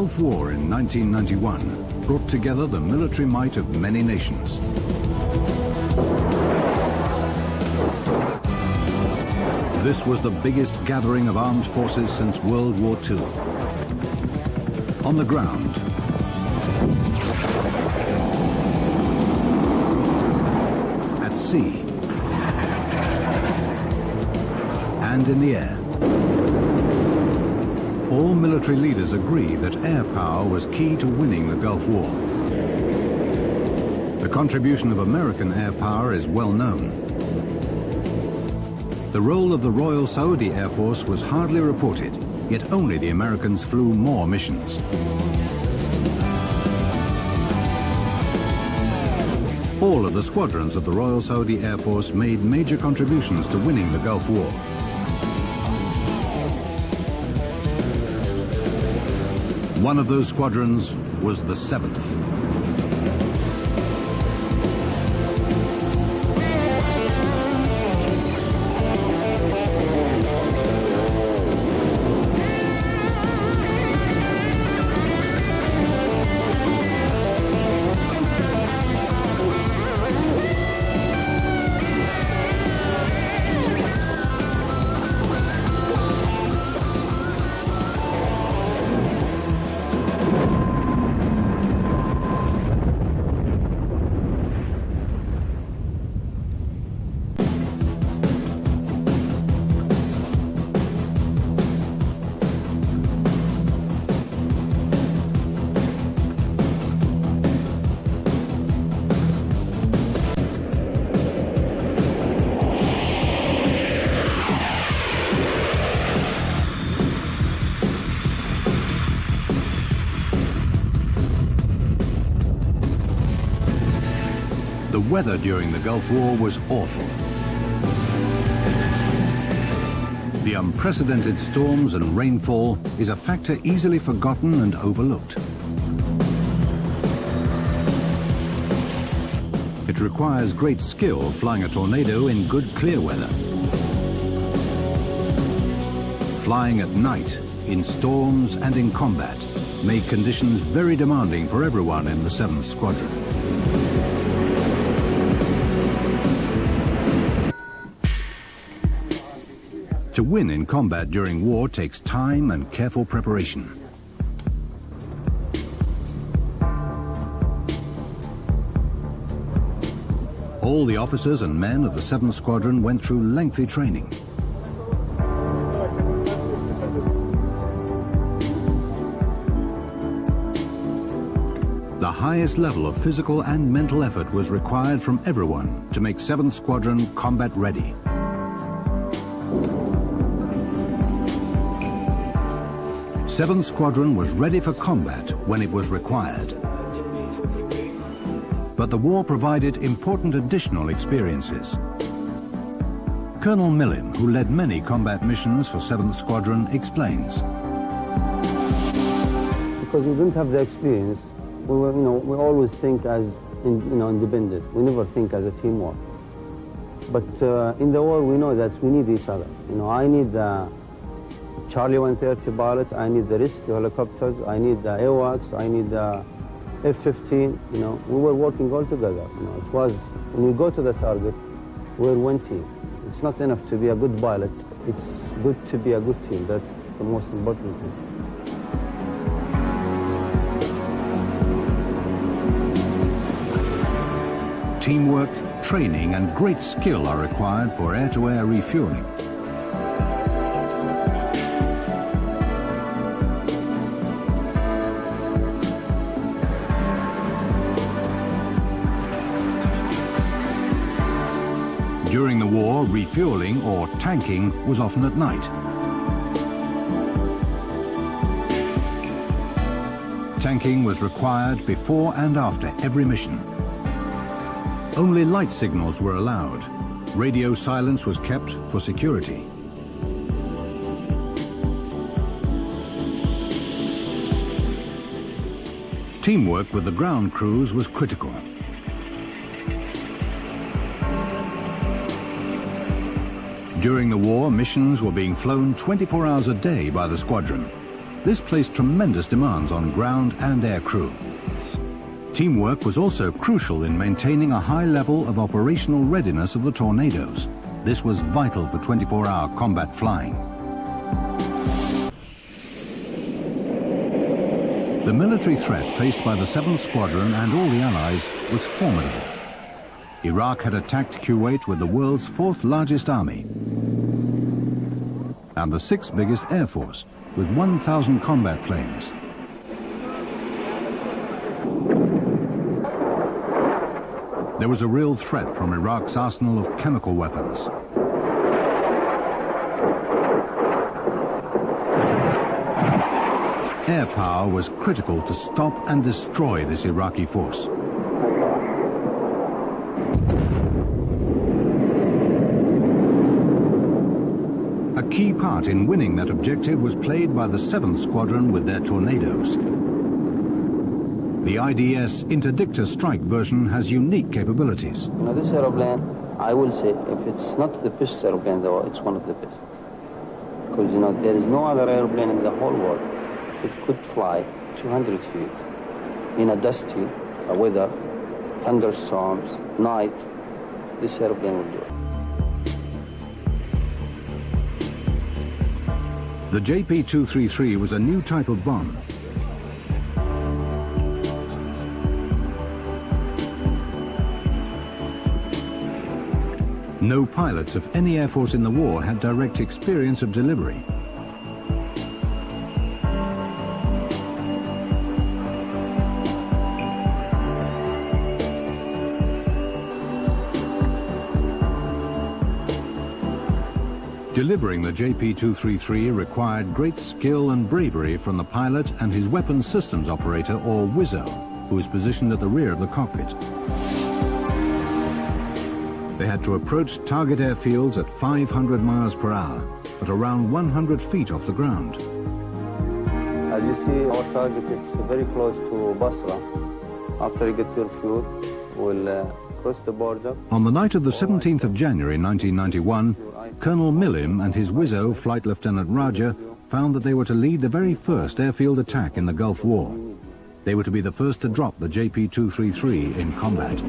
Gulf War in 1991 brought together the military might of many nations. This was the biggest gathering of armed forces since World War II. On the ground, at sea, and in the air. All military leaders agree that air power was key to winning the Gulf War. The contribution of American air power is well known. The role of the Royal Saudi Air Force was hardly reported, yet only the Americans flew more missions. All of the squadrons of the Royal Saudi Air Force made major contributions to winning the Gulf War. One of those squadrons was the 7th. The weather during the Gulf War was awful. The unprecedented storms and rainfall is a factor easily forgotten and overlooked. It requires great skill flying a tornado in good clear weather. Flying at night, in storms and in combat, made conditions very demanding for everyone in the 7th Squadron. To win in combat during war takes time and careful preparation. All the officers and men of the 7th Squadron went through lengthy training. The highest level of physical and mental effort was required from everyone to make 7th Squadron combat ready. Seventh Squadron was ready for combat when it was required. But the war provided important additional experiences. Colonel Milhim, who led many combat missions for 7th Squadron, explains. Because we didn't have the experience, we always think as independent. We never think as a teamwork. But in the war, we know that we need each other. I need the Charlie 130 pilot, I need the rescue helicopters, I need the AWACS, I need the F-15, we were working all together. It was, when we go to the target, we're one team. It's not enough to be a good pilot, it's good to be a good team. That's the most important thing. Teamwork, training, and great skill are required for air-to-air refueling. During the war, refueling, or tanking, was often at night. Tanking was required before and after every mission. Only light signals were allowed. Radio silence was kept for security. Teamwork with the ground crews was critical. During the war, missions were being flown 24 hours a day by the squadron. This placed tremendous demands on ground and air crew. Teamwork was also crucial in maintaining a high level of operational readiness of the Tornadoes. This was vital for 24-hour combat flying. The military threat faced by the 7th Squadron and all the Allies was formidable. Iraq had attacked Kuwait with the world's 4th largest army and the 6th biggest air force with 1,000 combat planes. There was a real threat from Iraq's arsenal of chemical weapons. Air power was critical to stop and destroy this Iraqi force. A key part in winning that objective was played by the 7th Squadron with their Tornadoes. The IDS Interdictor strike version has unique capabilities. You know, this aeroplane, I will say, if it's not the best aeroplane, though, it's one of the best. Because, you know, there is no other aeroplane in the whole world that could fly 200 feet in a dusty weather, thunderstorms, night. This aeroplane will do it. The JP-233 was a new type of bomb. No pilots of any air force in the war had direct experience of delivery. Delivering the JP-233 required great skill and bravery from the pilot and his weapons systems operator, or WISO, who was positioned at the rear of the cockpit. They had to approach target airfields at 500 miles per hour, at around 100 feet off the ground. As you see, our target is very close to Basra. After you get your fuel, we'll cross the border. On the night of the 17th of January 1991, Colonel Milhim and his WISO, Flight Lieutenant Raja, found that they were to lead the very first airfield attack in the Gulf War. They were to be the first to drop the JP-233 in combat.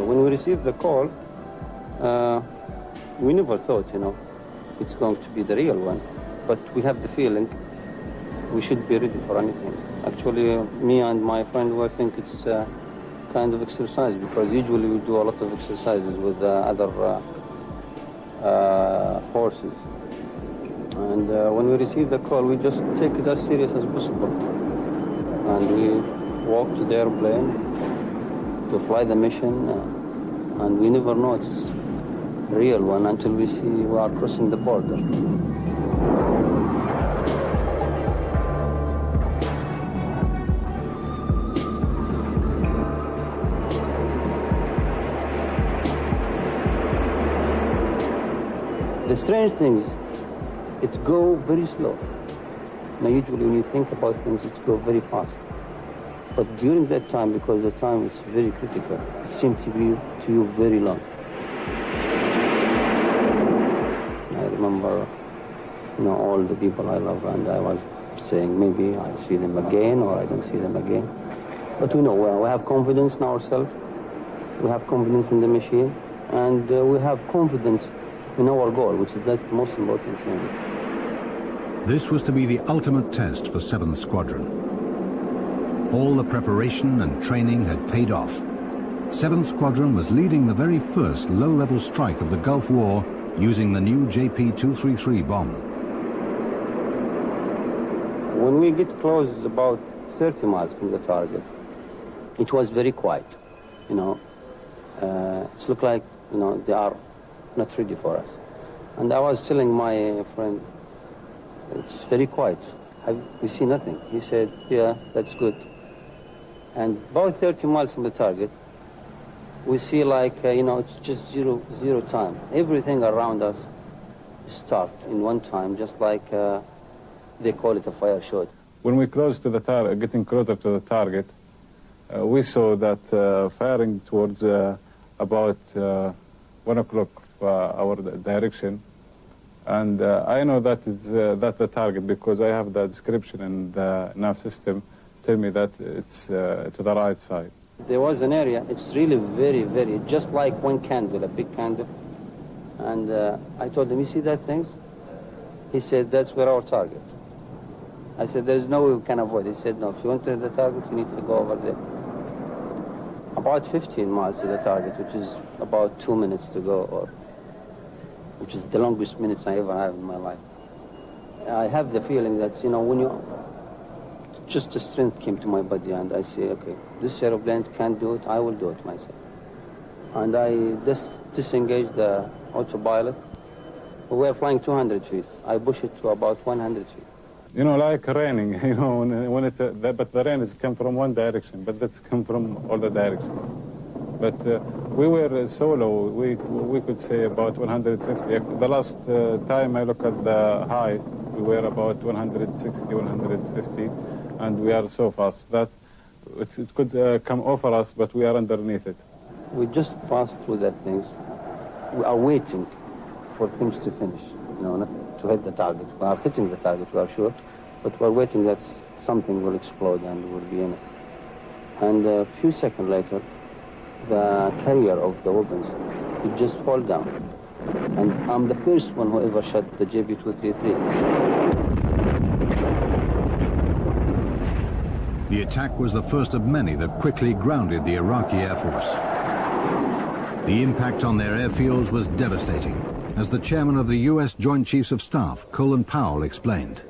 When we received the call, we never thought, you know, it's going to be the real one. But we have the feeling we should be ready for anything. Actually, me and my friend, I think it's kind of exercise, because usually we do a lot of exercises with other forces. And when we received the call, we just take it as serious as possible. And we walk to the airplane to fly the mission, and we never know it's a real one until we see we are crossing the border. The strange thing is, it goes very slow. Now, usually when you think about things, it goes very fast. But during that time, because the time is very critical, it seemed to be to you very long. I remember, you know, all the people I love, and I was saying maybe I'll see them again or I don't see them again. But we know, well, we have confidence in ourselves, we have confidence in the machine, and we have confidence in our goal, which is that's the most important thing. This was to be the ultimate test for 7th Squadron. All the preparation and training had paid off. 7th Squadron was leading the very first low-level strike of the Gulf War using the new JP-233 bomb. When we get close about 30 miles from the target, it was very quiet, you know. It looked like, you know, they are not ready for us. And I was telling my friend, it's very quiet. We see nothing. He said, yeah, that's good. And about 30 miles from the target, we see like, you know, it's just zero time. Everything around us stopped in one time, just like they call it a fire shot. When we close to the target, getting closer to the target, we saw that firing towards about 1 o'clock our direction. And I know that is that's the target because I have the description and the nav system tell me that it's to the right side. There was an area, it's really very, just like one candle, a big candle. And I told him, you see that thing? He said, that's where our target. I said, there's no way we can avoid it. He said, no, if you want to hit the target, you need to go over there. About 15 miles to the target, which is about 2 minutes to go, or which is the longest minutes I ever have in my life. I have the feeling that, you know, when you, just the strength came to my body, and I say, okay, this aeroplane can't do it, I will do it myself. And I disengaged the autopilot. We were flying 200 feet. I push it to about 100 feet. You know, like raining, you know, when it's, but the rain has come from one direction, but that's come from all the directions. But we were so low, we could say about 150. The last time I look at the height, we were about 160, 150, and we are so fast that it could come over us, but we are underneath it. We just passed through that things. We are waiting for things to finish, you know, not to hit the target. We are hitting the target, we are sure, but we're waiting that something will explode and we'll be in it. And a few seconds later, the carrier of the weapons, it just fall down. And I'm the first one who ever shot the JB-233. The attack was the first of many that quickly grounded the Iraqi Air Force. The impact on their airfields was devastating, as the chairman of the U.S. Joint Chiefs of Staff, Colin Powell, explained.